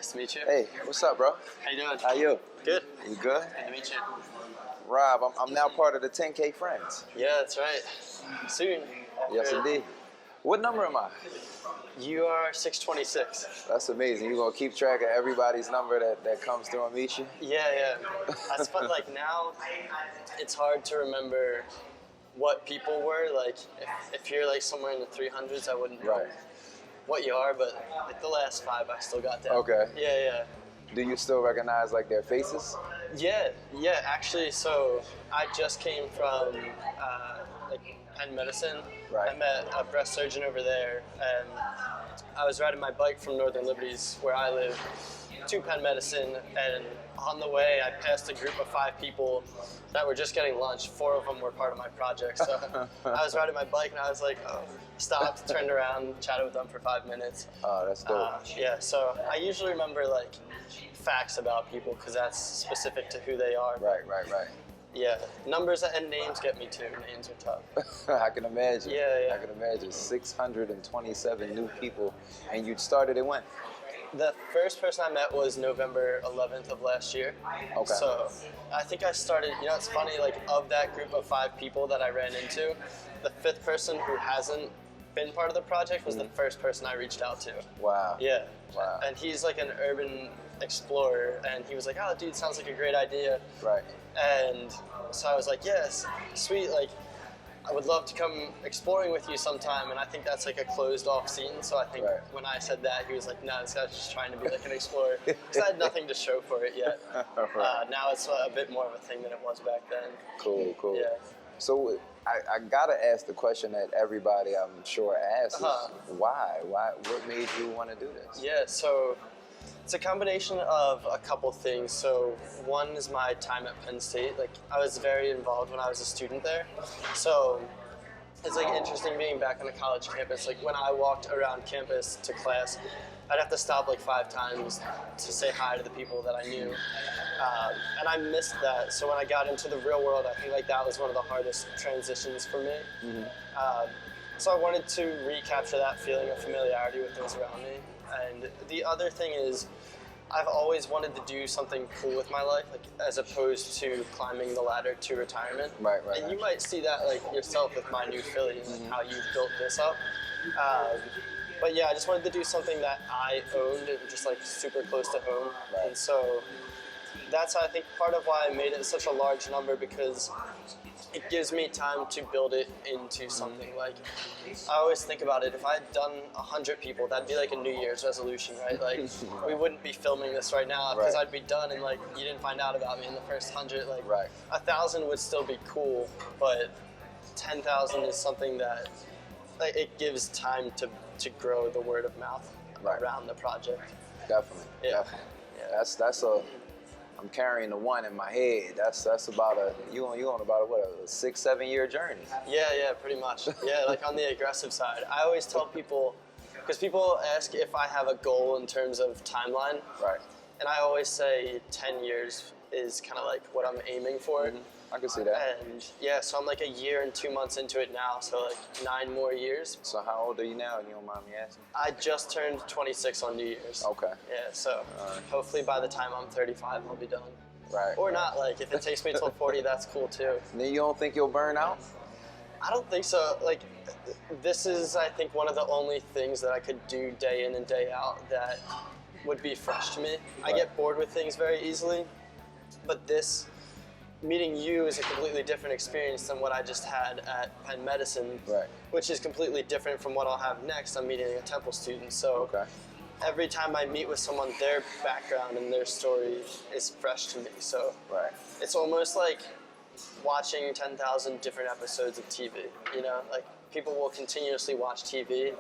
Nice to meet you. Hey, what's up, bro? How you doing? How you? Good. You good? Good to meet you. Rob, I'm now part of the 10K Friends. Yeah, that's right. Soon. Yes, indeed. What number am I? You are 626. That's amazing. You're going to keep track of everybody's number that comes through and meets you? Yeah. That's fun. Like now, it's hard to remember what people were. Like if you're like somewhere in the 300s, I wouldn't know what you are, but like the last 5, I still got down. Okay. Yeah. Do you still recognize like their faces? Yeah. Actually, so I just came from like Penn Medicine. Right. I met a breast surgeon over there, and I was riding my bike from Northern Liberties, where I live, to Penn Medicine, and on the way I passed a group of 5 people that were just getting lunch. 4 of them were part of my project, so I was riding my bike and I was like, stopped, turned around, chatted with them for 5 minutes. Oh, that's dope. Yeah, so I usually remember like facts about people because that's specific to who they are. Right. Yeah, numbers and names get me too. Names are tough. I can imagine. Yeah. I can imagine. 627 new people, and you started it when? The first person I met was November 11th of last year. Okay. So I think I started, it's funny, like of that group of 5 people that I ran into, the 5th person who hasn't been part of the project was the first person I reached out to. Wow. Yeah. Wow. And he's like an urban explorer, and he was like, oh, dude, sounds like a great idea. Right. And so I was like, yes, sweet, like, I would love to come exploring with you sometime, and I think that's like a closed off scene, so I think when I said that, he was like, no, this guy's just trying to be like an explorer, because I had nothing to show for it yet. Now it's a bit more of a thing than it was back then. Cool. Yeah. So I gotta ask the question that everybody I'm sure asks is why? What made you want to do this? Yeah, so it's a combination of a couple things. So one is my time at Penn State. Like I was very involved when I was a student there. So it's like interesting being back on a college campus. Like when I walked around campus to class, I'd have to stop like 5 times to say hi to the people that I knew. And I missed that. So when I got into the real world, I think like that was one of the hardest transitions for me. So I wanted to recapture that feeling of familiarity with those around me. And the other thing is, I've always wanted to do something cool with my life, like as opposed to climbing the ladder to retirement. Right. And you might see that like yourself with My New Philly and how you've built this up. But yeah, I just wanted to do something that I owned and just like super close to home. Right. And so that's I think part of why I made it such a large number, because it gives me time to build it into something. Like, I always think about it, if I had done 100 people, that'd be like a New Year's resolution, right? Like, we wouldn't be filming this right now because I'd be done and like, you didn't find out about me in the first 100. Like, 1,000 would still be cool, but 10,000 is something that, like, it gives time to grow the word of mouth around the project. Definitely. Yeah. That's I'm carrying the 1 in my head. That's about you on about a 6-7 year journey. Yeah, pretty much. Yeah, like on the aggressive side. I always tell people, because people ask if I have a goal in terms of timeline. Right. And I always say 10 years is kind of like what I'm aiming for. I can see that. And yeah, so I'm like a year and 2 months into it now, so like 9 more years. So how old are you now, if you don't mind me asking? I just turned 26 on New Year's. Okay. Yeah, so hopefully by the time I'm 35, I'll be done. Right. Or not, like if it takes me till 40, that's cool too. Then you don't think you'll burn out? I don't think so. Like, this is, I think, one of the only things that I could do day in and day out that would be fresh to me. I get bored with things very easily, but meeting you is a completely different experience than what I just had at Penn Medicine, which is completely different from what I'll have next. I'm meeting a Temple student, so every time I meet with someone, their background and their story is fresh to me. So it's almost like watching 10,000 different episodes of TV, like people will continuously watch TV.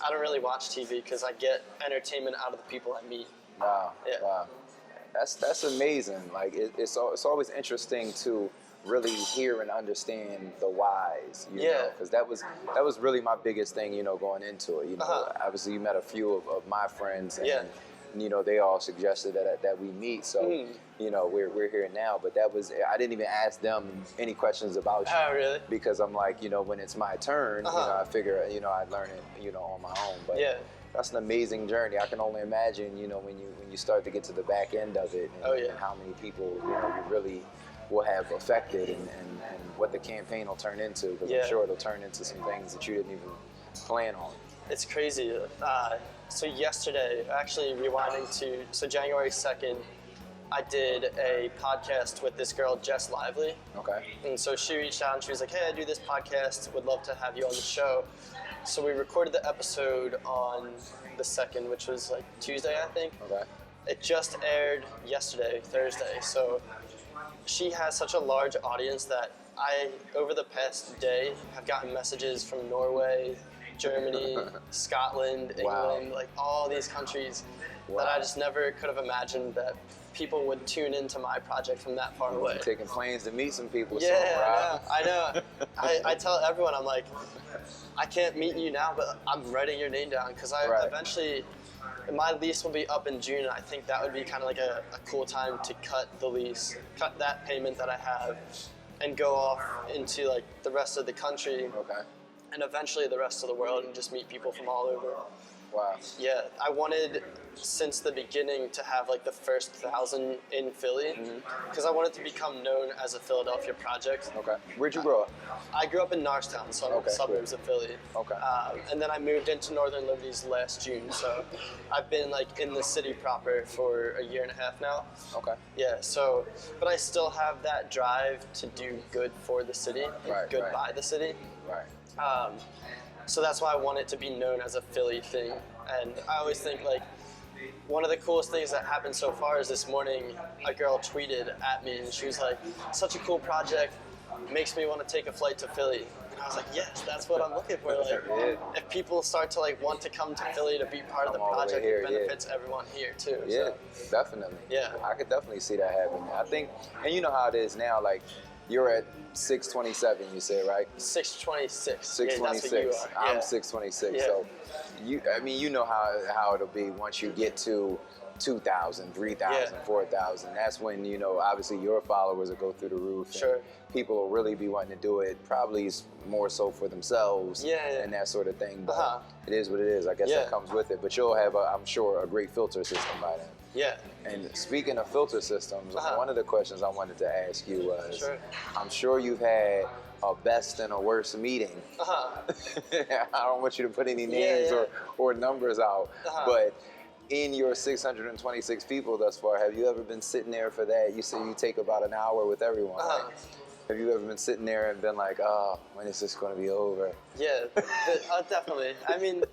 I don't really watch TV because I get entertainment out of the people I meet. Wow. That's amazing. Like it's always interesting to really hear and understand the whys, you know, because that was really my biggest thing, going into it. Obviously you met a few of my friends, and you know, they all suggested that we meet. So, you know, we're here now. But I didn't even ask them any questions about you. Oh, really? Because I'm like, you know, when it's my turn, you know, I figure, you know, I'd learn it, you know, on my own. But yeah. That's an amazing journey. I can only imagine, you know, when you start to get to the back end of it, and how many people, you know, you really will have affected, and what the campaign will turn into. Because I'm sure it'll turn into some things that you didn't even plan on. It's crazy. So yesterday, actually rewinding to January 2nd, I did a podcast with this girl, Jess Lively. Okay. And so she reached out and she was like, hey, I do this podcast, would love to have you on the show. So we recorded the episode on the 2nd, which was like Tuesday, I think. Okay. It just aired yesterday, Thursday. So she has such a large audience that I, over the past day, have gotten messages from Norway, Germany, Scotland, England, like all these countries that I just never could have imagined that people would tune into my project from that far away. Taking planes to meet some people. Yeah, soon, right? I know. I tell everyone, I'm like, I can't meet you now, but I'm writing your name down because eventually, my lease will be up in June, and I think that would be kind of like a cool time to cut the lease, cut that payment that I have, and go off into like the rest of the country. Okay. And eventually the rest of the world, and just meet people from all over. Wow. Yeah, I wanted since the beginning to have like the first 1,000 in Philly, because I wanted to become known as a Philadelphia project. Okay. Where'd you grow up? I grew up in Norristown, so I'm in the suburbs of Philly. Okay. And then I moved into Northern Liberties last June, so I've been like in the city proper for a year and a half now. Okay. Yeah, so, but I still have that drive to do good for the city, good by the city. Right. So that's why I want it to be known as a Philly thing. And I always think like one of the coolest things that happened so far is this morning a girl tweeted at me and she was like, such a cool project, makes me want to take a flight to Philly. And I was like, yes, that's what I'm looking for. Like, if people start to like want to come to Philly to be part of the project, it benefits everyone here too. Yeah, so. Definitely. Yeah. I could definitely see that happening. I think, and you know how it is now, like, you're at 627, you said, right? 626. 626. Yeah, that's what you are. I'm 626. Yeah. So, you know how it'll be once you get to 2,000, 3,000, 4,000. That's when, you know, obviously your followers will go through the roof. Sure. People will really be wanting to do it, probably more so for themselves and that sort of thing. But it is what it is. I guess that comes with it. But you'll have, I'm sure, a great filter system by then. Yeah. And speaking of filter systems, one of the questions I wanted to ask you was, I'm sure you've had a best and a worst meeting. I don't want you to put any names or numbers out, but in your 626 people thus far, have you ever been sitting there for that? You say you take about an hour with everyone, right? Have you ever been sitting there and been like, oh, when is this going to be over? Yeah, definitely. I mean,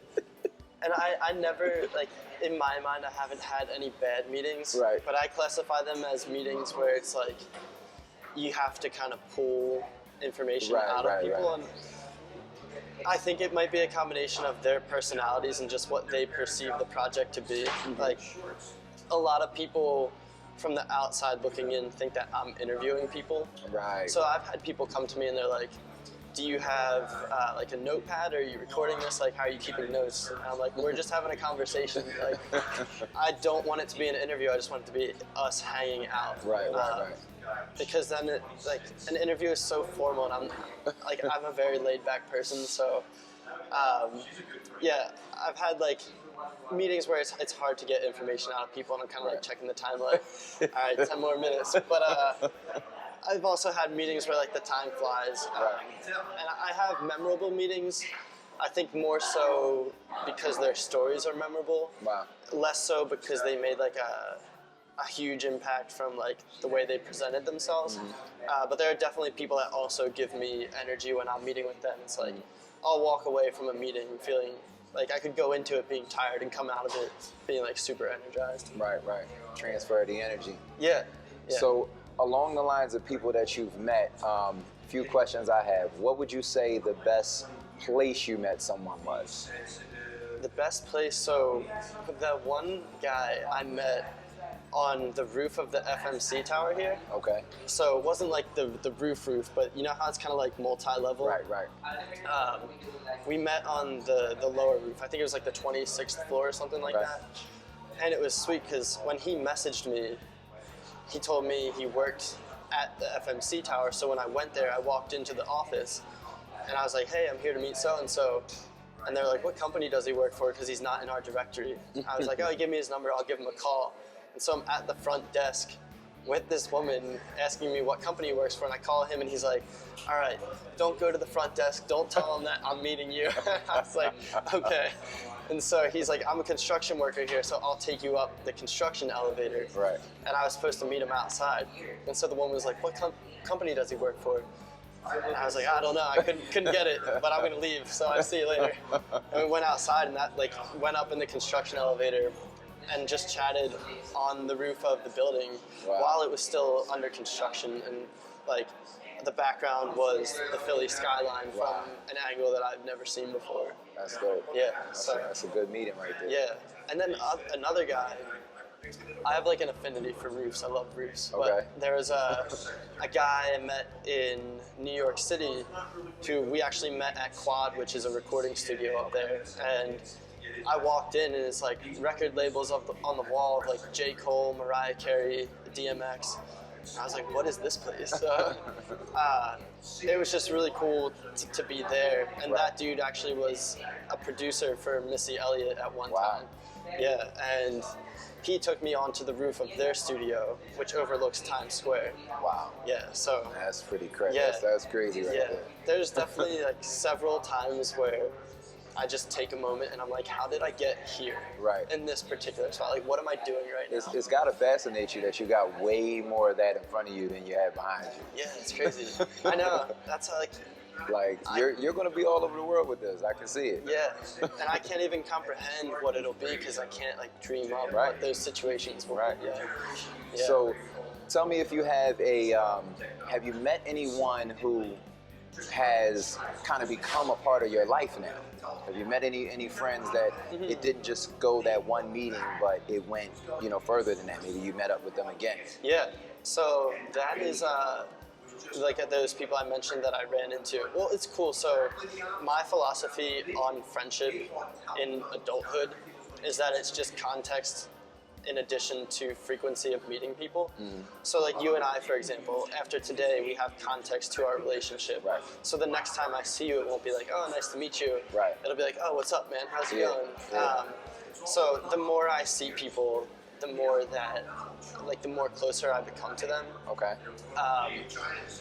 and I never, like, in my mind, I haven't had any bad meetings. Right. But I classify them as meetings where it's like, you have to kind of pull information out of people. And I think it might be a combination of their personalities and just what they perceive the project to be. Like, a lot of people from the outside looking in think that I'm interviewing people. Right. So I've had people come to me and they're like, do you have like a notepad? Or are you recording this? Like, how are you keeping notes? And I'm like, we're just having a conversation. Like, I don't want it to be an interview. I just want it to be us hanging out. Right. Because then, an interview is so formal, and I'm a very laid-back person. So, I've had like meetings where it's hard to get information out of people, and I'm kind of like checking the time, like, all right, 10 more minutes. But I've also had meetings where like the time flies, and I have memorable meetings. I think more so because their stories are memorable. Wow. Less so because they made like a huge impact from like the way they presented themselves. But there are definitely people that also give me energy when I'm meeting with them. It's like I'll walk away from a meeting feeling like I could go into it being tired and come out of it being like super energized. Right. Transfer the energy. Yeah. So along the lines of people that you've met, few questions I have. What would you say the best place you met someone was? The best place, so the one guy I met on the roof of the FMC tower here. Okay. So it wasn't like the roof, but you know how it's kind of like multi-level? Right. We met on the lower roof. I think it was like the 26th floor or something like that. And it was sweet because when he messaged me, he told me he worked at the FMC tower. So when I went there, I walked into the office and I was like, hey, I'm here to meet so-and-so. And they're like, what company does he work for? Because he's not in our directory. I was like, oh, give me his number, I'll give him a call. And so I'm at the front desk with this woman asking me what company he works for, and I call him and he's like, all right, don't go to the front desk, don't tell him that I'm meeting you. I was like, okay. And so he's like, I'm a construction worker here, so I'll take you up the construction elevator. Right. And I was supposed to meet him outside. And so the woman was like, what company does he work for? And I was like, I don't know, I couldn't get it, but I'm gonna leave, so I'll see you later. And we went outside and that went up in the construction elevator and just chatted on the roof of the building while it was still under construction, and the background was the Philly skyline from an angle that I've never seen before. That's dope. Yeah. That's a good meeting right there. Yeah. And then another guy, I have an affinity for roofs. I love roofs. Okay. But there was a guy I met in New York City who we actually met at Quad, which is a recording studio up there. And I walked in and it's record labels on the wall of J. Cole, Mariah Carey, DMX. I was like, what is this place? So, it was just really cool to be there. And that dude actually was a producer for Missy Elliott at one time. Yeah, and he took me onto the roof of their studio, which overlooks Times Square. Wow. Yeah, so. That's pretty crazy. Yeah. That's crazy right there. There's definitely several times where I just take a moment and I'm like, how did I get here? Right. In this particular spot? What am I doing right now? It's got to fascinate you that you got way more of that in front of you than you have behind you. Yeah, it's crazy. I know. That's how you're going to be all over the world with this. I can see it. Yeah, and I can't even comprehend what it'll be because I can't dream up what those situations will be. Yeah. So, tell me if you have have you met anyone who has kind of become a part of your life now? Have you met any friends that it didn't just go that one meeting, but it went further than that? Maybe you met up with them again. Yeah. So that is those people I mentioned that I ran into. Well, it's cool. So my philosophy on friendship in adulthood is that it's just context in addition to frequency of meeting people. So you and I, for example, after today, we have context to our relationship. Right. So the next time I see you, it won't be like, oh, nice to meet you. Right. It'll be like, oh, what's up, man? How's it going? Yeah. So the more I see people, the more that, the more closer I become to them. Okay.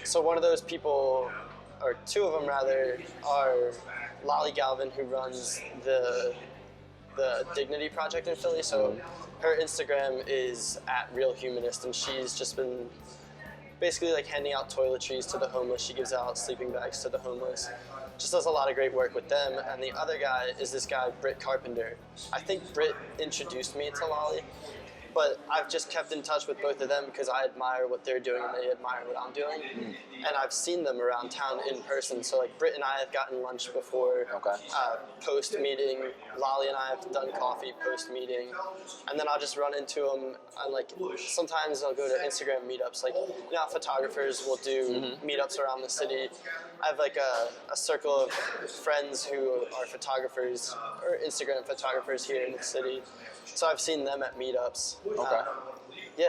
So one of those people, or two of them rather, are Lolly Galvin, who runs the Dignity Project in Philly. So her Instagram is @RealHumanist, and she's just been basically handing out toiletries to the homeless. She gives out sleeping bags to the homeless. Just does a lot of great work with them. And the other guy is this guy, Britt Carpenter. I think Britt introduced me to Lolly, but I've just kept in touch with both of them because I admire what they're doing and they admire what I'm doing. And I've seen them around town in person. So Britt and I have gotten lunch before, post-meeting. Lolly and I have done coffee post-meeting. And then I'll just run into them. And sometimes I'll go to Instagram meetups. Photographers will do meetups around the city. I have a circle of friends who are photographers or Instagram photographers here in the city. So I've seen them at meetups. Okay.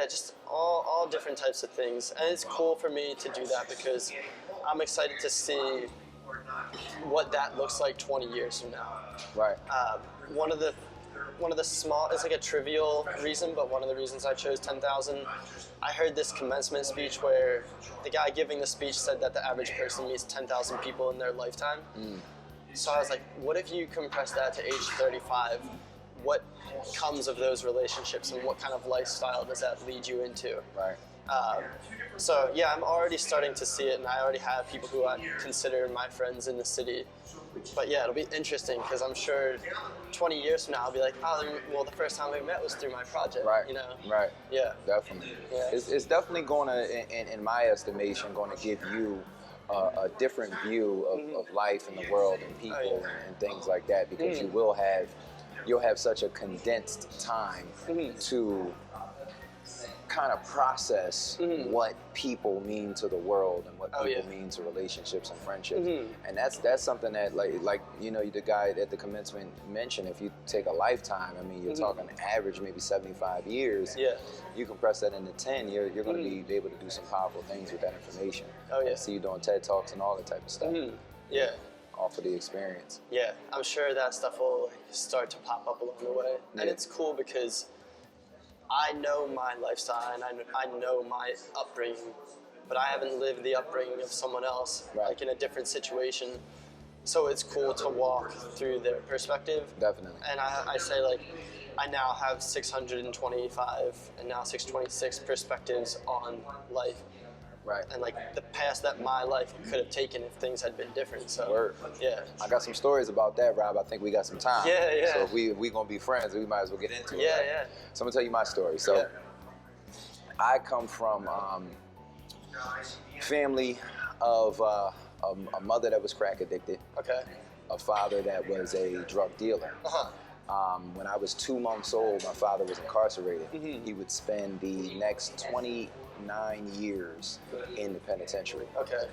Just all different types of things. And it's cool for me to do that because I'm excited to see what that looks like 20 years from now. Right. One of the small, it's a trivial reason, but one of the reasons I chose 10,000, I heard this commencement speech where the guy giving the speech said that the average person meets 10,000 people in their lifetime. So I was like, what if you compress that to age 35? What comes of those relationships and what kind of lifestyle does that lead you into? Right. So I'm already starting to see it, and I already have people who I consider my friends in the city. But it'll be interesting because I'm sure 20 years from now I'll be like, the first time we met was through my project. Right. Right. Yeah. Definitely. Yeah. It's definitely going to, in my estimation, going to give you a different view of life and the world and people and things like that, because you'll have such a condensed time to kind of process what people mean to the world and what people mean to relationships and friendships. And that's something that like you know, the guy at the commencement mentioned, if you take a lifetime, I mean, you're talking average maybe 75 years. Yeah. You compress that into 10, you're going to be able to do some powerful things with that information. Oh yeah. I see you doing TED Talks and all that type of stuff. Yeah. Off of the experience. Yeah, I'm sure that stuff will start to pop up along the way. And it's cool because I know my lifestyle and I know my upbringing, but I haven't lived the upbringing of someone else, like in a different situation. So it's cool to walk through their perspective. Definitely. And I say, like, I now have 625 and now 626 perspectives on life. Right. And like the path that my life could have taken if things had been different. So Word. Yeah. I got some stories about that, Rob. I think we got some time. Yeah. So if we gonna be friends, we might as well get into it. Yeah, right? yeah. So I'm gonna tell you my story. So I come from family of a mother that was crack addicted. Okay. A father that was a drug dealer. When I was 2 months old, my father was incarcerated. He would spend the next 29 years in the penitentiary. Okay.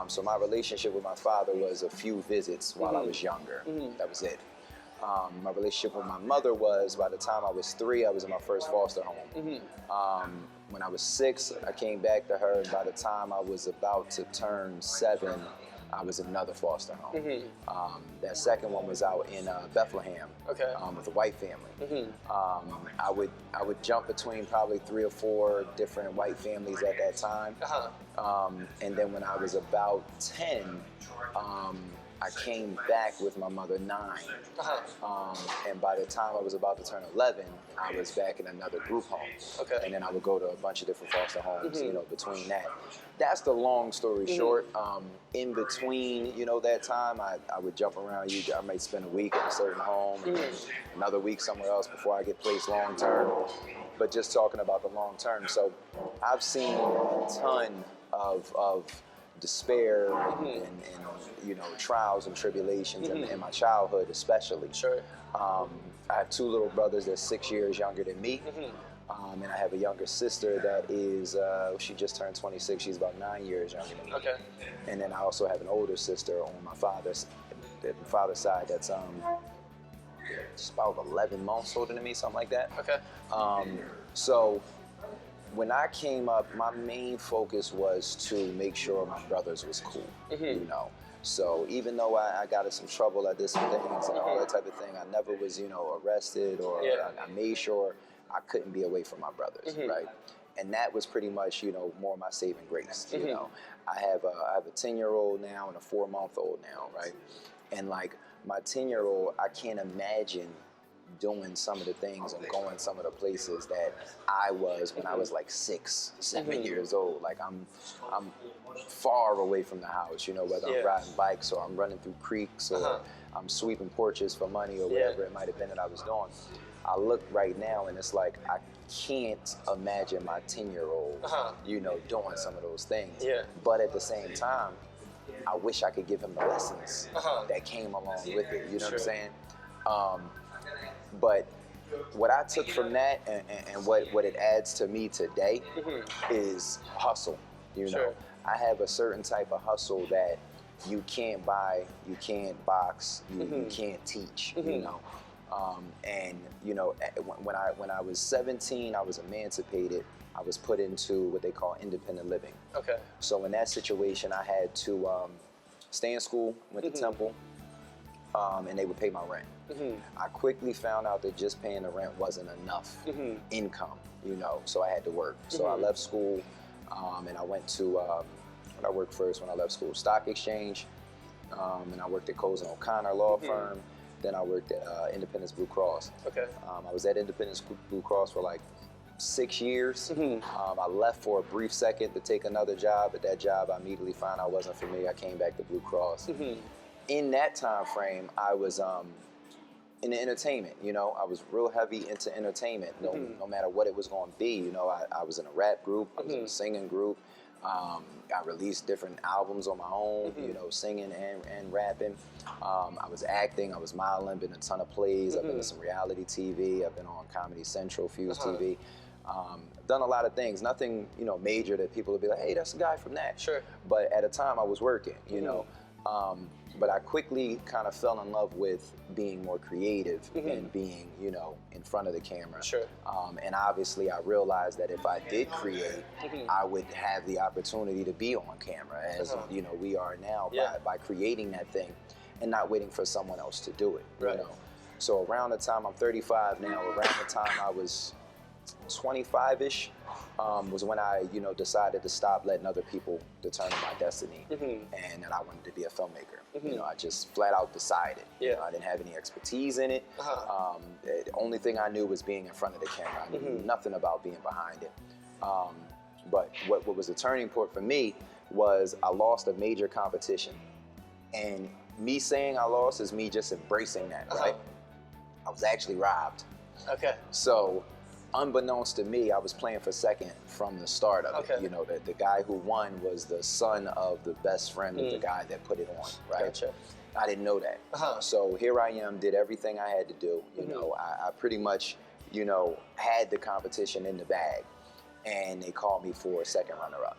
So my relationship with my father was a few visits while I was younger. That was it. My relationship with my mother was, by the time I was 3, I was in my first foster home. When I was 6, I came back to her, and by the time I was about to turn 7, I was in another foster home. That second one was out in Bethlehem, with a white family. I would jump between probably 3 or 4 different white families at that time. And then when I was about 10, I came back with my mother 9. And by the time I was about to turn 11, I was back in another group home. And then I would go to a bunch of different foster homes, you know, between that. That's the long story short. In between, you know, that time, I would jump around. I might spend a week at a certain home, and then another week somewhere else before I get placed long term. But just talking about the long term. So I've seen a ton of despair and you know, trials and tribulations in my childhood, especially. I have 2 little brothers that's 6 years younger than me. And I have a younger sister that is, she just turned 26. She's about 9 years younger than me. And then I also have an older sister on my father's side that's just about 11 months older than me, something like that. So when I came up, my main focus was to make sure my brothers was cool, you know. So even though I got in some trouble, I did some things and all that type of thing, I never was, you know, arrested, or I made sure I couldn't be away from my brothers, right? And that was pretty much, you know, more my saving grace, you know. I have a 10-year-old now and a 4-month-old now, right? And like my 10-year-old, I can't imagine doing some of the things and going some of the places that I was when I was like 6, 7 years old. Like I'm far away from the house, you know, whether I'm riding bikes or I'm running through creeks or I'm sweeping porches for money or whatever it might have been that I was doing. I look right now and it's like I can't imagine my 10-year-old, you know, doing some of those things. But at the same time, I wish I could give him the lessons that came along with it. You know what I'm saying? But what I took from that and what it adds to me today is hustle. You know, I have a certain type of hustle that you can't buy, you can't box, you can't teach. You know, and you know, when I was 17, I was emancipated. I was put into what they call independent living. So in that situation, I had to stay in school, went to Temple, and they would pay my rent. I quickly found out that just paying the rent wasn't enough income, you know, so I had to work. So I left school, and I went to, what I worked first when I left school, Stock Exchange, and I worked at Coles & O'Connor law firm. Then I worked at Independence Blue Cross. I was at Independence Blue Cross for like 6 years. I left for a brief second to take another job. At that job, I immediately found out wasn't for me. I came back to Blue Cross. In that time frame, I was in the entertainment. You know, I was real heavy into entertainment. No matter what it was going to be. You know, I was in a rap group. I was in a singing group. I released different albums on my own, you know, singing and rapping. I was acting, I was modeling, been in a ton of plays. I've been in some reality TV. I've been on Comedy Central, Fuse TV. I've done a lot of things, nothing, you know, major that people would be like, hey, that's the guy from that. Sure. But at a time I was working, you know. But I quickly kind of fell in love with being more creative and being, you know, in front of the camera. Sure. And obviously I realized that if I did create, I would have the opportunity to be on camera as, you know, we are now by creating that thing and not waiting for someone else to do it, you know. So around the time, I'm 35 now, around the time I was 25-ish, was when I, you know, decided to stop letting other people determine my destiny, and that I wanted to be a filmmaker. You know, I just flat out decided. You know, I didn't have any expertise in it. The only thing I knew was being in front of the camera. I knew nothing about being behind it. But what was a turning point for me was I lost a major competition, and me saying I lost is me just embracing that, right? I was actually robbed. Okay. So, unbeknownst to me, I was playing for second from the start of it. You know, the guy who won was the son of the best friend of the guy that put it on, right? Gotcha. I didn't know that. So here I am, did everything I had to do. You know, I pretty much, you know, had the competition in the bag, and they called me for a second runner-up.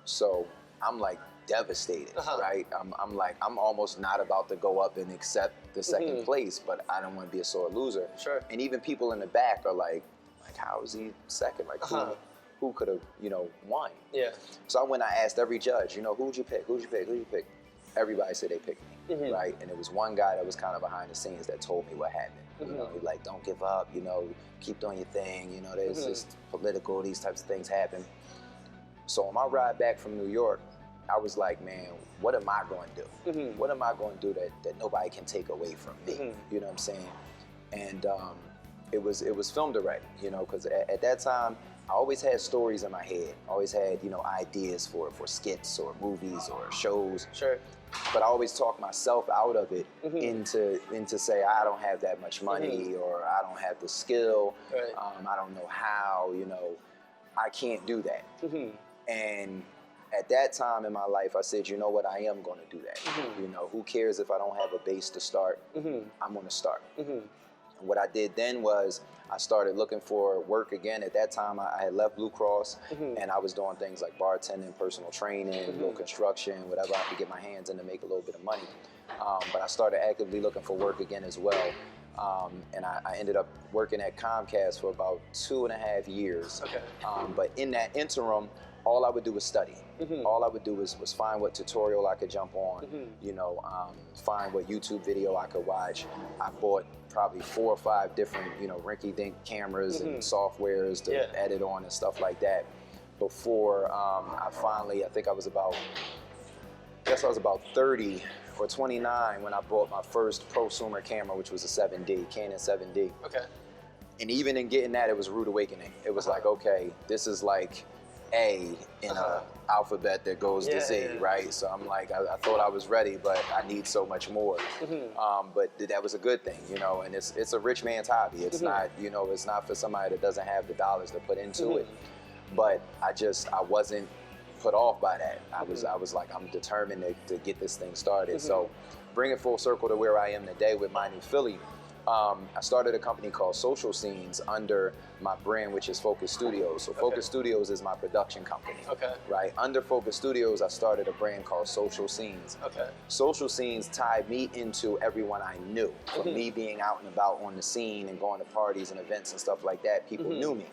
So I'm like devastated, right? I'm like, I'm almost not about to go up and accept the second place, but I don't want to be a sore loser. Sure. And even people in the back are like how is he second? Like who could have, you know, won? Yeah. So I went, I asked every judge, you know, who'd you pick? Who'd you pick? Who'd you pick? Everybody said they picked me, right? And it was one guy that was kind of behind the scenes that told me what happened. You know, he like, don't give up, you know, keep doing your thing, you know, there's just political, these types of things happen. So on my ride back from New York, I was like, man, what am I going to do? What am I going to do that nobody can take away from me? You know what I'm saying? And it was film directing, you know, because at that time, I always had stories in my head. I always had, you know, ideas for skits or movies or shows. Sure. But I always talked myself out of it into say, I don't have that much money or I don't have the skill. Right. I don't know how, you know, I can't do that. And at that time in my life, I said, you know what, I am going to do that. You know, who cares if I don't have a base to start? I'm going to start. And what I did then was I started looking for work again. At that time, I had left Blue Cross, and I was doing things like bartending, personal training, little construction, whatever I could get my hands in to make a little bit of money. But I started actively looking for work again as well. And I ended up working at Comcast for about 2.5 years. Okay. But in that interim, all I would do was study. All I would do was find what tutorial I could jump on, you know, find what YouTube video I could watch. I bought probably 4 or 5 different, you know, rinky-dink cameras and softwares to edit on and stuff like that before I finally, I was about 30 or 29 when I bought my first prosumer camera, which was a 7D, Canon 7D. Okay. And even in getting that, it was a rude awakening. It was like, okay, this is like A in a alphabet that goes to Z, right? So I'm like, I thought I was ready, but I need so much more. But that was a good thing, you know, and it's a rich man's hobby. It's not, you know, it's not for somebody that doesn't have the dollars to put into it. But I wasn't put off by that. I was like, I'm determined to get this thing started. So bring it full circle to where I am today with My New Philly. I started a company called Social Scenes under my brand, which is Focus Studios. So Focus Studios is my production company. Okay. Right? Under Focus Studios, I started a brand called Social Scenes. Okay. Social Scenes tied me into everyone I knew. From me being out and about on the scene and going to parties and events and stuff like that, people knew me.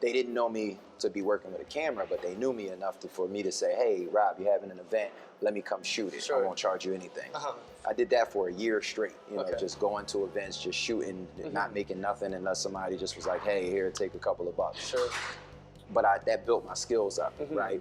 They didn't know me to be working with a camera, but they knew me enough for me to say, hey, Rob, you're having an event, let me come shoot it. Sure. I won't charge you anything. I did that for a year straight, you know, just going to events, just shooting, not making nothing unless somebody just was like, hey, here, take a couple of bucks. Sure. But that built my skills up, right?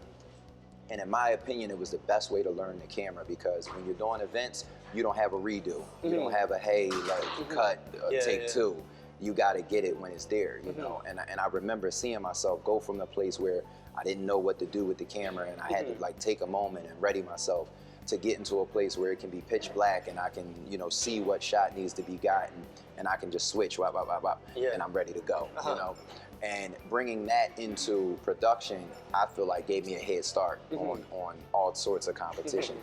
And in my opinion, it was the best way to learn the camera because when you're doing events, you don't have a redo. You don't have a, hey, like, cut, take 2. You got to get it when it's there, you know? And I remember seeing myself go from the place where I didn't know what to do with the camera and I had to like take a moment and ready myself to get into a place where it can be pitch black and I can, you know, see what shot needs to be gotten and I can just switch, and I'm ready to go, you know? And bringing that into production, I feel like gave me a head start on all sorts of competition.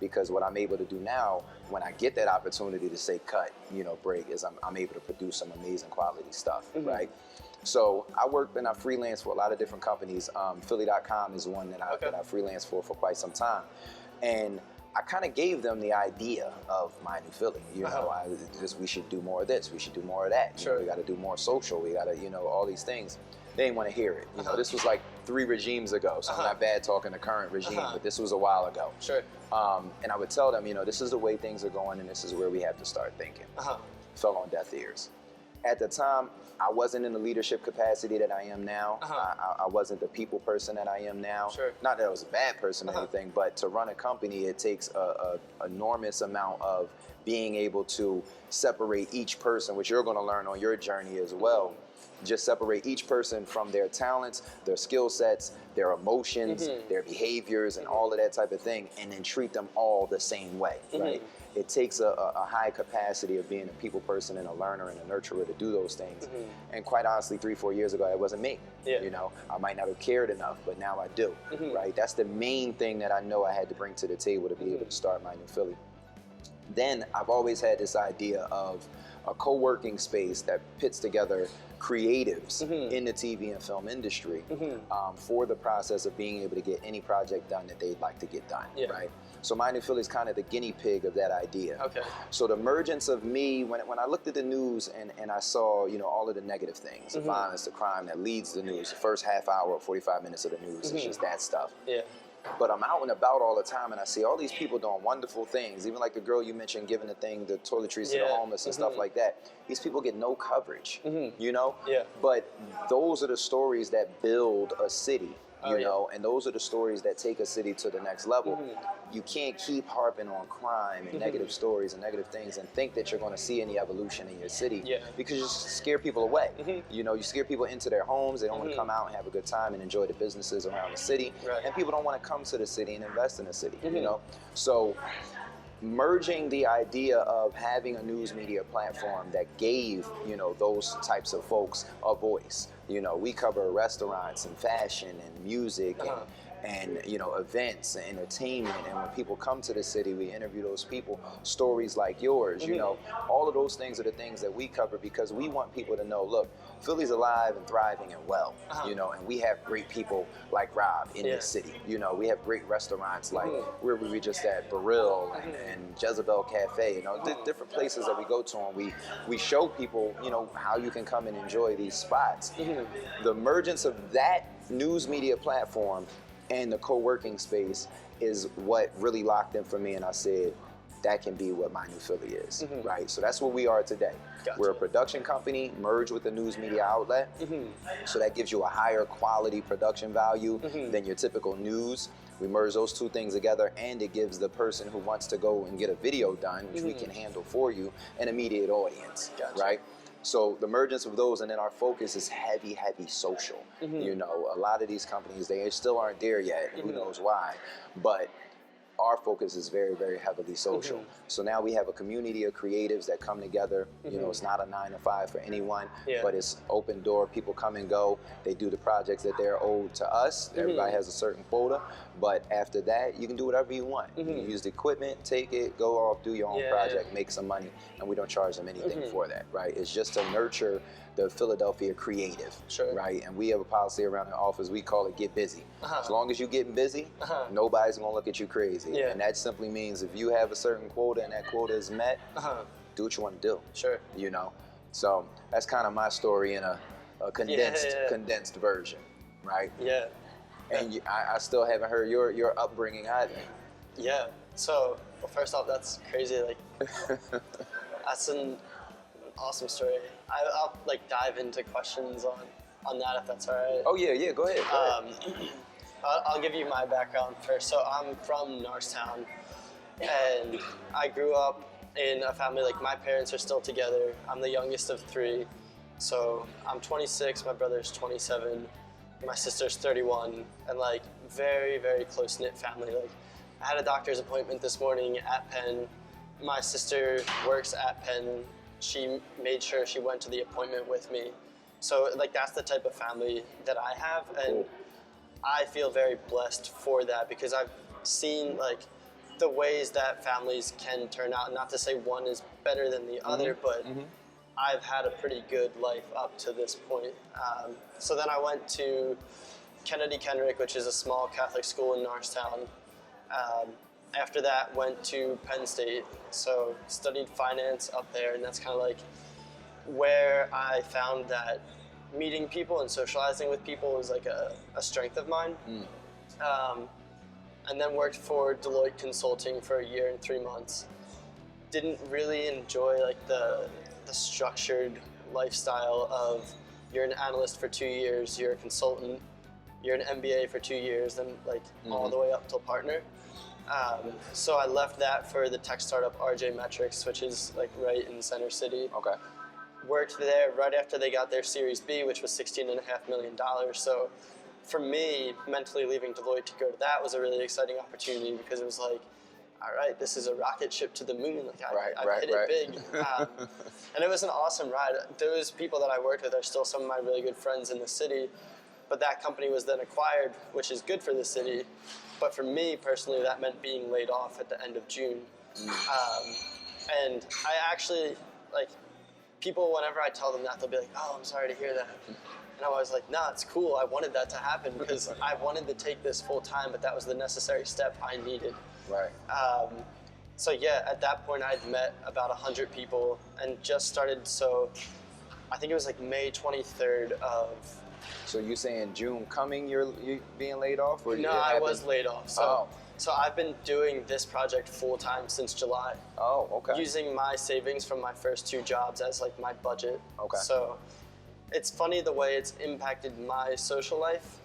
because what I'm able to do now, when I get that opportunity to say cut, break, is I'm able to produce some amazing quality stuff, right? So I worked and I freelanced for a lot of different companies. Philly.com is one that I freelanced for quite some time. And I kind of gave them the idea of My New Philly. We should do more of this. We should do more of that. Sure. We got to do more social. We got to, all these things. They didn't want to hear it. This was like 3 regimes ago, so I'm not bad talking the current regime, but this was a while ago. Sure. And I would tell them, this is the way things are going, and this is where we have to start thinking. Fell on deaf ears. At the time, I wasn't in the leadership capacity that I am now. I wasn't the people person that I am now. Sure. Not that I was a bad person or anything, but to run a company, it takes a enormous amount of being able to separate each person, which you're going to learn on your journey as well. Just separate each person from their talents, their skill sets, their emotions, their behaviors, and all of that type of thing, and then treat them all the same way, right? It takes a high capacity of being a people person and a learner and a nurturer to do those things. And quite honestly, 3-4 years ago, that wasn't me. Yeah. I might not have cared enough, but now I do, right? That's the main thing that I know I had to bring to the table to be able to start My New Philly. Then I've always had this idea of a co-working space that pits together creatives in the TV and film industry for the process of being able to get any project done that they'd like to get done, right? So My New Philly is kind of the guinea pig of that idea. Okay. So the emergence of me, when I looked at the news and I saw, all of the negative things, the violence, the crime that leads the news, the first half hour or 45 minutes of the news, it's just that stuff. Yeah. But I'm out and about all the time, and I see all these people doing wonderful things. Even like the girl you mentioned giving the toiletries to the homeless and stuff like that. These people get no coverage, Yeah. But those are the stories that build a city, and those are the stories that take a city to the nenext level. You can't keep harping on crime and negative stories and negative things and think that you're going to see any evolution in your city because you just scare people away. You scare people into their homes. They don't want to come out and have a good time and enjoy the businesses around the city. Right. And people don't want to come to the city and invest in the city, So merging the idea of having a news media platform that gave, those types of folks a voice. We cover restaurants and fashion and music and events and entertainment, and when people come to the city, we interview those people, stories like yours, all of those things are the things that we cover because we want people to know, look, Philly's alive and thriving and well, and we have great people like Rob in this city, we have great restaurants like where we were just at, Baril and Jezebel Cafe, different places that we go to, and we show people, how you can come and enjoy these spots. The emergence of that news media platform and the co-working space is what really locked in for me, and I said, that can be what My New Philly is, right? So that's what we are today. Gotcha. We're a production company merged with a news media outlet, so that gives you a higher quality production value than your typical news. We merge those two things together, and it gives the person who wants to go and get a video done, which we can handle for you, an immediate audience, right? So the emergence of those, and then our focus is heavy social. A lot of these companies, they still aren't there yet. Who knows why? But our focus is very, very heavily social. So now we have a community of creatives that come together. It's not a 9 to 5 for anyone, but it's open door. People come and go. They do the projects that they're owed to us. Everybody has a certain quota. But after that, you can do whatever you want. You can use the equipment, take it, go off, do your own project, make some money, and we don't charge them anything for that, right? It's just to nurture the Philadelphia creative, right? And we have a policy around the office, we call it get busy. As long as you're getting busy, nobody's gonna look at you crazy. And that simply means if you have a certain quota and that quota is met, do what you want to do. So that's kind of my story in a condensed version, right? And I still haven't heard your upbringing either. So, well, first off, that's crazy. Like, that's an awesome story. I'll like dive into questions on that if that's all right. Oh yeah, go ahead. I'll give you my background first. So I'm from Norristown, and I grew up in a family, like my parents are still together. I'm the youngest of 3. So I'm 26, my brother's 27, my sister's 31, and like very, very close-knit family. Like I had a doctor's appointment this morning at Penn. My sister works at Penn. She made sure she went to the appointment with me. So like that's the type of family that I have, and I feel very blessed for that because I've seen like the ways that families can turn out. Not to say one is better than the other, but I've had a pretty good life up to this point. So then I went to Kennedy Kendrick, which is a small Catholic school in Norristown. After that, went to Penn State, so studied finance up there, and that's kind of like where I found that meeting people and socializing with people was like a strength of mine. And then worked for Deloitte Consulting for 1 year and 3 months. Didn't really enjoy like the structured lifestyle of you're an analyst for 2 years, you're a consultant, you're an MBA for 2 years, then like all the way up till partner. So I left that for the tech startup RJ Metrics, which is like right in Center City. Okay. Worked there right after they got their Series B, which was $16.5 million. So for me, mentally leaving Deloitte to go to that was a really exciting opportunity because it was like, all right, this is a rocket ship to the moon. Like I hit it big. And it was an awesome ride. Those people that I worked with are still some of my really good friends in the city. But that company was then acquired, which is good for the city. But for me personally, that meant being laid off at the end of June. And I actually, like, people, whenever I tell them that, they'll be like, oh, I'm sorry to hear that. And I was like, nah, it's cool. I wanted that to happen because I wanted to take this full time, but that was the necessary step I needed. Right. So yeah, at that point I'd met about 100 people and just started, so I think it was like May 23rd of... So you saying June coming, you being laid off? Or no, I was laid off. So I've been doing this project full time since July. Oh, okay. Using my savings from my first 2 jobs as like my budget. Okay. So it's funny the way it's impacted my social life.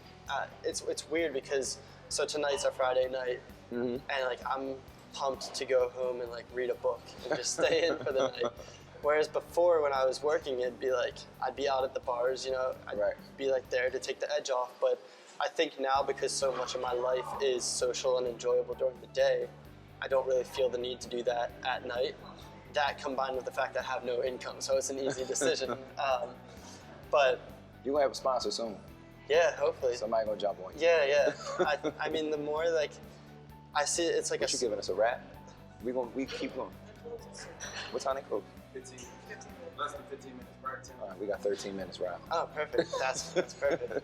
It's weird because, so tonight's a Friday night, and like I'm pumped to go home and like read a book and just stay in for the night. Whereas before, when I was working, it'd be like I'd be out at the bars, you know, I'd be like there to take the edge off. But I think now, because so much of my life is social and enjoyable during the day, I don't really feel the need to do that at night. That combined with the fact that I have no income, so it's an easy decision. But you're gonna have a sponsor soon. Yeah, hopefully. Somebody gonna jump on you. Yeah. I mean, the more like I see, it's like you giving us a wrap? We keep going. What time they close? 15. Less than 15 minutes. Right. All right, we got 13 minutes, Rob. Oh, perfect. That's perfect.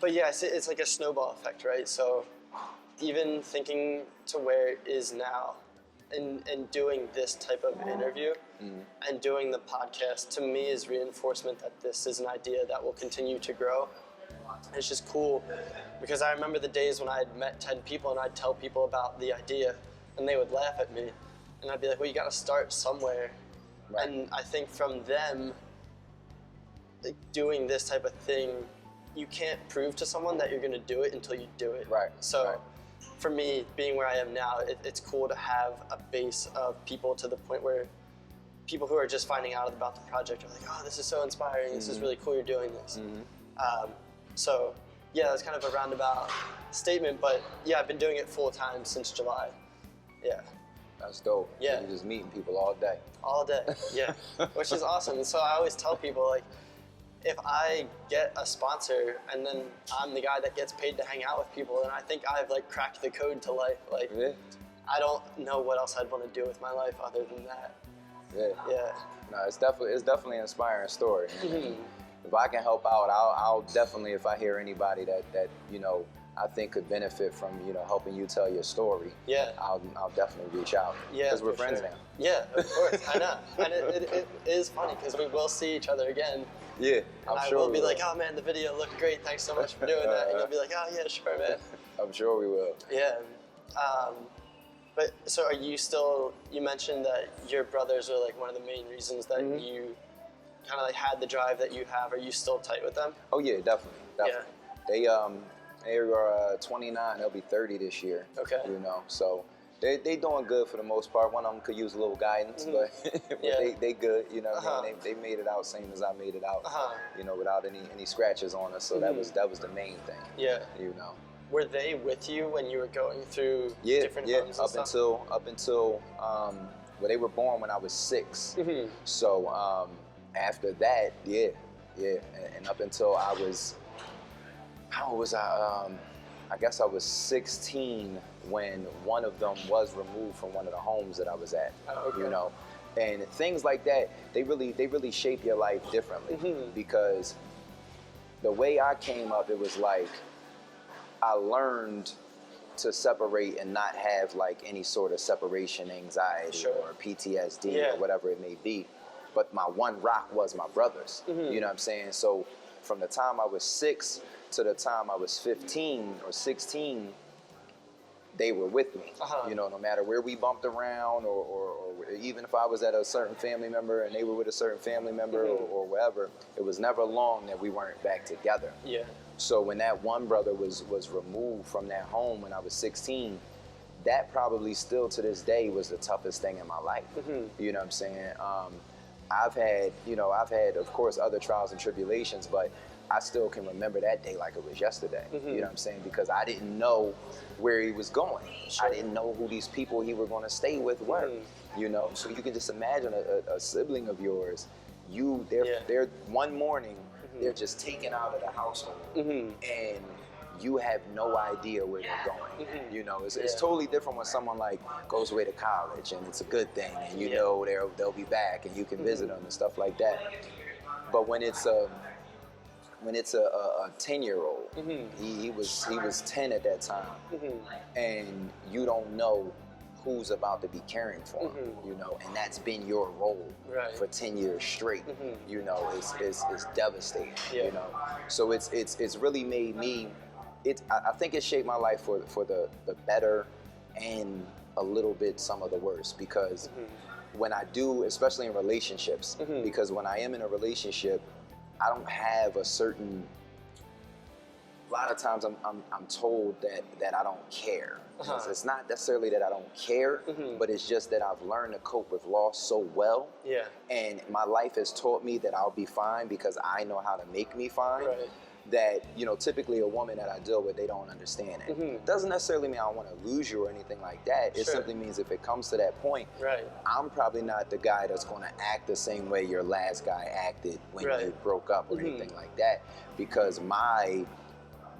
But yeah, I see it's like a snowball effect, right? So even thinking to where it is now, and doing this type of interview and doing the podcast, to me is reinforcement that this is an idea that will continue to grow. It's just cool because I remember the days when I had met 10 people and I'd tell people about the idea and they would laugh at me. And I'd be like, well, you got to start somewhere. Right. And I think from them, like, doing this type of thing, you can't prove to someone that you're going to do it until you do it. Right. So for me, being where I am now, it's cool to have a base of people to the point where people who are just finding out about the project are like, oh, this is so inspiring. This is really cool you're doing this. So yeah, that's kind of a roundabout statement, but yeah, I've been doing it full time since July. Yeah. That's dope. Yeah. You're just meeting people all day. All day, yeah. Which is awesome. And so I always tell people, like, if I get a sponsor and then I'm the guy that gets paid to hang out with people, then I think I've like cracked the code to life. Like, I don't know what else I'd want to do with my life other than that. Yeah. No, it's definitely an inspiring story. If I can help out, I'll definitely, if I hear anybody that you know I think could benefit from, you know, helping you tell your story. Yeah. I'll definitely reach out. Yeah. Because we're friends now. Yeah, of course. I know. And it is funny because we will see each other again. Yeah, I'm sure. I will be like, oh man, the video looked great. Thanks so much for doing that. And you'll be like, oh yeah, sure, man. I'm sure we will. Yeah. But so are you still, you mentioned that your brothers are like one of the main reasons that you kind of like had the drive that you have. Are you still tight with them? Oh yeah, definitely. Yeah. They are 29. They'll be 30 this year. Okay. You know, so they doing good for the most part. One of them could use a little guidance, but they good. You know, what I mean? They made it out same as I made it out. You know, without any scratches on us. So that was the main thing. Yeah. You know. Were they with you when you were going through different homes and stuff? Up until well, they were born when I was 6. So after that, and up until I was, how old was I? I guess I was 16 when one of them was removed from one of the homes that I was at. Oh, okay. You know, and things like that, they really shape your life differently because the way I came up, it was like I learned to separate and not have like any sort of separation anxiety or PTSD or whatever it may be. But my one rock was my brothers. You know what I'm saying? So from the time I was 6 to the time I was 15 or 16, they were with me. You know, no matter where we bumped around or even if I was at a certain family member and they were with a certain family member or whatever, it was never long that we weren't back together. Yeah. So when that one brother was removed from that home when I was 16, that probably still to this day was the toughest thing in my life. You know what I'm saying? I've had, of course, other trials and tribulations, but I still can remember that day like it was yesterday. You know what I'm saying? Because I didn't know where he was going. I didn't know who these people he were going to stay with were. You know, so you can just imagine a sibling of yours. They're one morning, they're just taken out of the household, and you have no idea where they're going. You know, it's totally different when someone like goes away to college and it's a good thing, and you know they'll be back and you can visit them and stuff like that. But when it's a 10-year-old, he was 10 at that time, and you don't know who's about to be caring for him, you know, and that's been your role for 10 years straight. You know, it's devastating. You know, so it's really made me. I think it shaped my life for the better and a little bit some of the worst, because when I do, especially in relationships, because when I am in a relationship, I don't have a certain. A lot of times I'm told that I don't care. It's not necessarily that I don't care, but it's just that I've learned to cope with loss so well. Yeah. And my life has taught me that I'll be fine because I know how to make me fine. That, you know, typically a woman that I deal with, they don't understand it. Doesn't necessarily mean I want to lose you or anything like that. It simply means if it comes to that point, I'm probably not the guy that's going to act the same way your last guy acted when you broke up or anything like that, because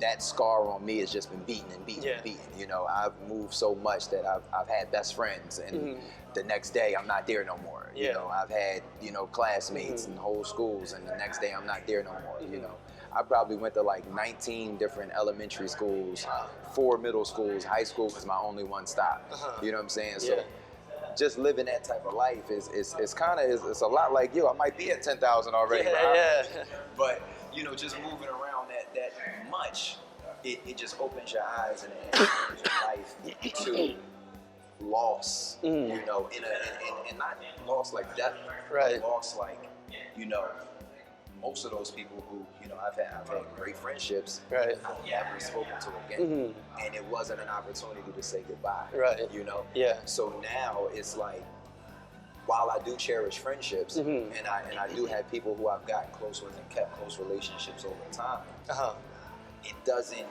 that scar on me has just been beaten and beaten and beaten. You know, I've moved so much that I've had best friends, and the next day I'm not there no more. You know, I've had, you know, classmates and whole schools, and the next day I'm not there no more. You know, I probably went to like 19 different elementary schools, 4 middle schools, high school was my only one stop. You know what I'm saying? So just living that type of life is kind of, it's a lot like you. I might be at 10,000 already, but you know, just moving around that much, it just opens your eyes and it opens your life to loss. You know, and not loss like death, but loss like, you know, most of those people who, you know, I've had great friendships, I've never spoken to again, and it wasn't an opportunity to say goodbye. You know. So now it's like, while I do cherish friendships, and I do have people who I've gotten close with and kept close relationships over time, it doesn't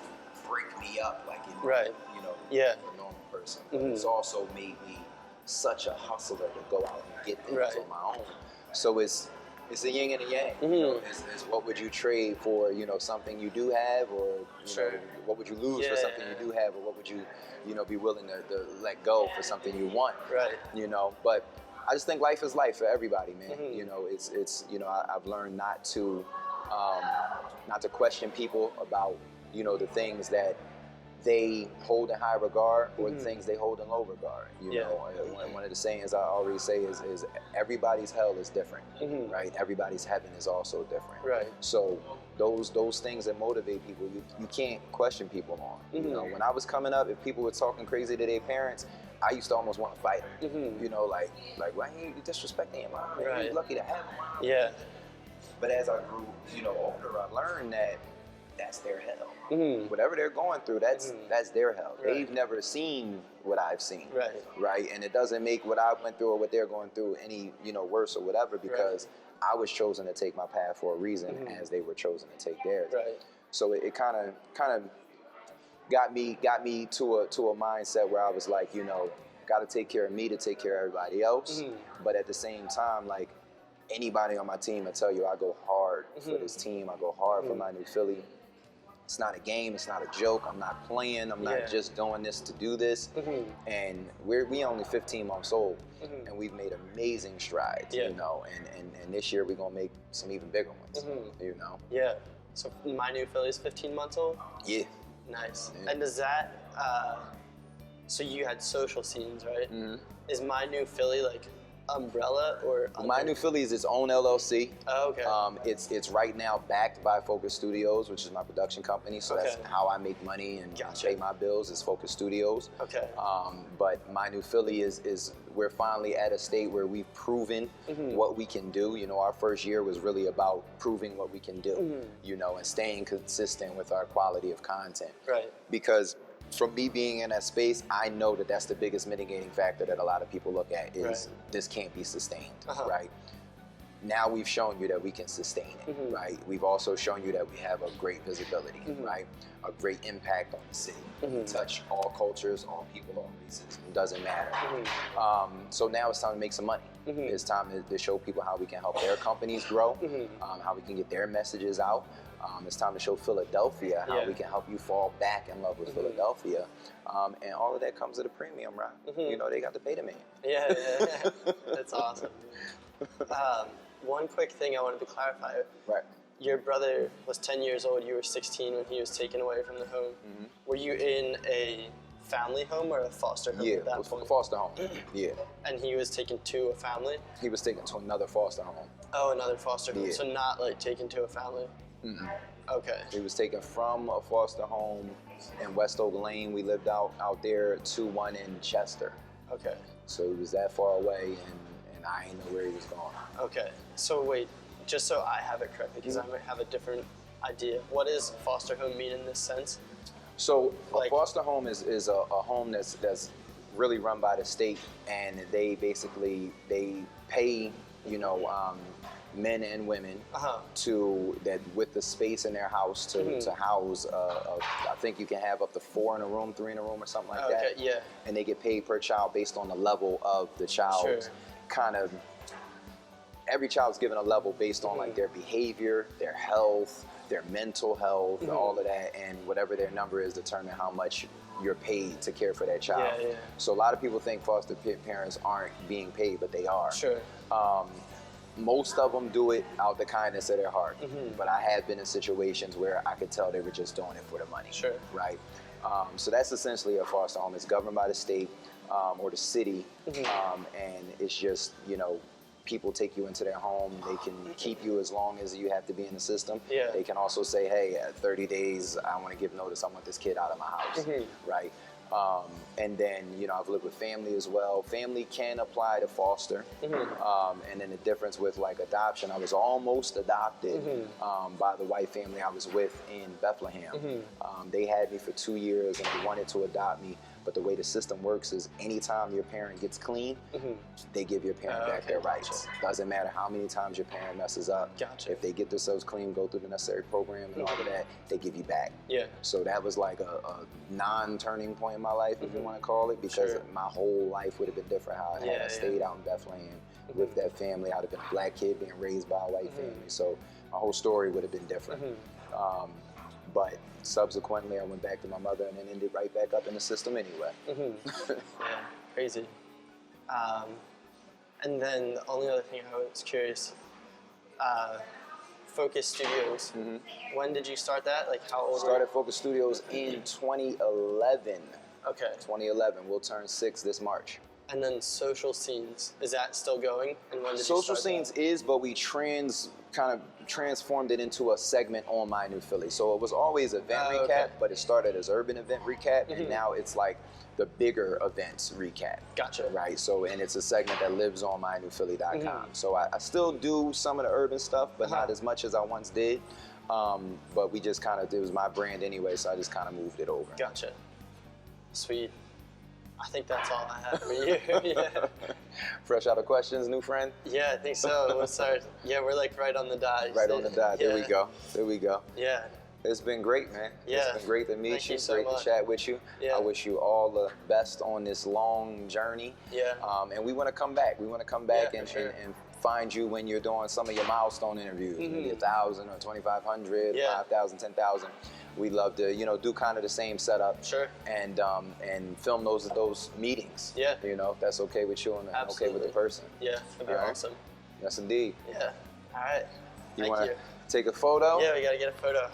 break me up like it would, you know, a normal person. But it's also made me such a hustler to go out and get things on my own. So it's a yin and a yang. You know, it's what would you trade for, you know, something you do have, or you know, what would you lose for something you do have, or what would you, you know, be willing to let go for something you want. You know, but I just think life is life for everybody, man. You know, it's you know, I've learned not to question people about, you know, the things that they hold in high regard or the things they hold in low regard. You know, one of the sayings I always say is everybody's hell is different, right? Everybody's heaven is also different. So those things that motivate people, you can't question people on. You know, when I was coming up, if people were talking crazy to their parents, I used to almost want to fight them. You know, like why are you disrespecting your mom? You're lucky to have them. But as I grew, you know, older, I learned that that's their hell. Whatever they're going through, that's their hell. They've never seen what I've seen. Right. And it doesn't make what I went through or what they're going through any, you know, worse or whatever, because I was chosen to take my path for a reason, as they were chosen to take theirs. So it kind of got me to a mindset where I was like, you know, got to take care of me to take care of everybody else. But at the same time, like, anybody on my team, I tell you, I go hard for this team. I go hard for my new Philly. It's not a game. It's not a joke. I'm not playing. I'm not just doing this to do this. And we only 15 months old, and we've made amazing strides. You know, and this year we're gonna make some even bigger ones. You know. Yeah. So My New Philly is 15 months old. Yeah. Nice. Yeah. And does that? So you had social scenes, right? Is My New Philly like umbrella or? My New Philly is its own LLC. Oh, okay. It's right now backed by Focus Studios, which is my production company. So that's how I make money and pay my bills is Focus Studios. Okay. But My New Philly is we're finally at a state where we've proven what we can do. You know, our first year was really about proving what we can do. You know, and staying consistent with our quality of content. Right. Because from me being in that space, I know that that's the biggest mitigating factor that a lot of people look at is this can't be sustained, right? Now we've shown you that we can sustain it, right? We've also shown you that we have a great visibility, right? A great impact on the city. We touch all cultures, all people, all races. It doesn't matter. So now it's time to make some money. It's time to show people how we can help their companies grow, how we can get their messages out. It's time to show Philadelphia how we can help you fall back in love with Philadelphia. And all of that comes at a premium, right? You know, they got to pay the man. Yeah. That's awesome. One quick thing I wanted to clarify. Right. Your brother was 10 years old. You were 16 when he was taken away from the home. Were you in a family home or a foster home at that point? Foster home. Yeah. And he was taken to a family? He was taken to another foster home. Oh, another foster home. Yeah. So not like taken to a family? Okay. He was taken from a foster home in West Oak Lane. We lived out there to one in Chester. Okay. So he was that far away, and I didn't know where he was going. Okay. So wait, just so I have it correct, because I might have a different idea. What does foster home mean in this sense? So a foster home is a home that's really run by the state, and they basically pay, you know, men and women to that with the space in their house to house. I think you can have up to 4 in a room, 3 in a room, or something like that. Okay, yeah. And they get paid per child based on the level of the child. Kind of every child's given a level based on like their behavior, their health, their mental health, all of that, and whatever their number is determine how much you're paid to care for that child. Yeah. So a lot of people think foster parents aren't being paid, but they are. Most of them do it out the kindness of their heart, but I have been in situations where I could tell they were just doing it for the money, right? So that's essentially a foster home. It's governed by the state or the city, and it's just, you know, people take you into their home. They can keep you as long as you have to be in the system. They can also say, hey, at 30 days, I want to give notice. I want this kid out of my house, right? And then, you know, I've lived with family as well. Family can apply to foster. And then the difference with like adoption, I was almost adopted by the white family I was with in Bethlehem. They had me for 2 years and they wanted to adopt me. But the way the system works is anytime your parent gets clean, they give your parent back their rights. Doesn't matter how many times your parent messes up. If they get themselves clean, go through the necessary program and all of that, they give you back. So that was like a non-turning point in my life, if you want to call it, because my whole life would have been different had I stayed out in Bethlehem with that family. I'd have been a black kid being raised by a white family. So my whole story would have been different. But subsequently, I went back to my mother and then ended right back up in the system anyway. Yeah, crazy. And then the only other thing I was curious, Focus Studios. When did you start that? Like how old? Started Focus Studios in 2011. Okay. 2011. We'll turn 6 this March. And then Social Scenes, is that still going? And when did Social you start Scenes that? is, but we transformed it into a segment on My New Philly. So it was always event recap, but it started as urban event recap, and now it's like the bigger events recap. Right. So, and it's a segment that lives on mynewphilly.com. So I still do some of the urban stuff, but not as much as I once did. But we just kind of, it was my brand anyway, so I just kind of moved it over. Gotcha. Sweet. I think that's all I have for you. Fresh out of questions, new friend? Yeah, I think so. We'll start. Yeah, we're like right on the dot. Right on the dot. There we go. There we go. Yeah. It's been great, man. Yeah. It's been great to meet you. So great much. to chat with you. Yeah. I wish you all the best on this long journey. Yeah. And we want to come back. We want to come back Yeah, and, for sure. and find you when you're doing some of your milestone interviews, maybe 1,000 or 2,500, 5,000, 10,000. We love to, you know, do kind of the same setup. Sure. And film those meetings. Yeah. You know, if that's okay with you and okay with the person. Yeah, that'd be awesome. Yes, indeed. Yeah. All right. You Thank want you. to take a photo? Yeah, we gotta get a photo.